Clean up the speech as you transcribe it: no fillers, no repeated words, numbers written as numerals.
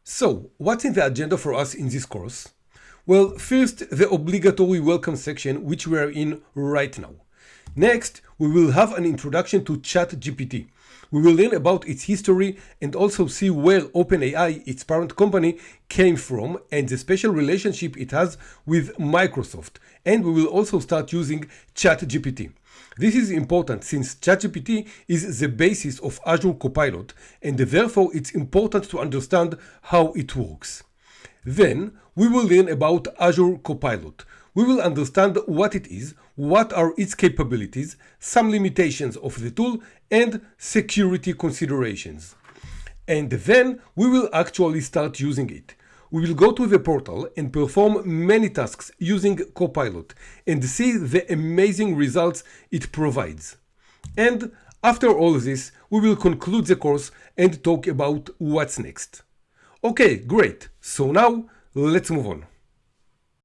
So, what's in the agenda for us in this course? Well, first, the obligatory welcome section, which we are in right now. Next, we will have an introduction to ChatGPT. We will learn about its history and also see where OpenAI, its parent company, came from and the special relationship it has with Microsoft. And we will also start using ChatGPT. This is important since ChatGPT is the basis of Azure Copilot, and therefore it's important to understand how it works. Then we will learn about Azure Copilot. We will understand what it is, what are its capabilities, some limitations of the tool, and security considerations. And then we will actually start using it. We will go to the portal and perform many tasks using Copilot and see the amazing results it provides. And after all this, we will conclude the course and talk about what's next. Okay, great. So now let's move on.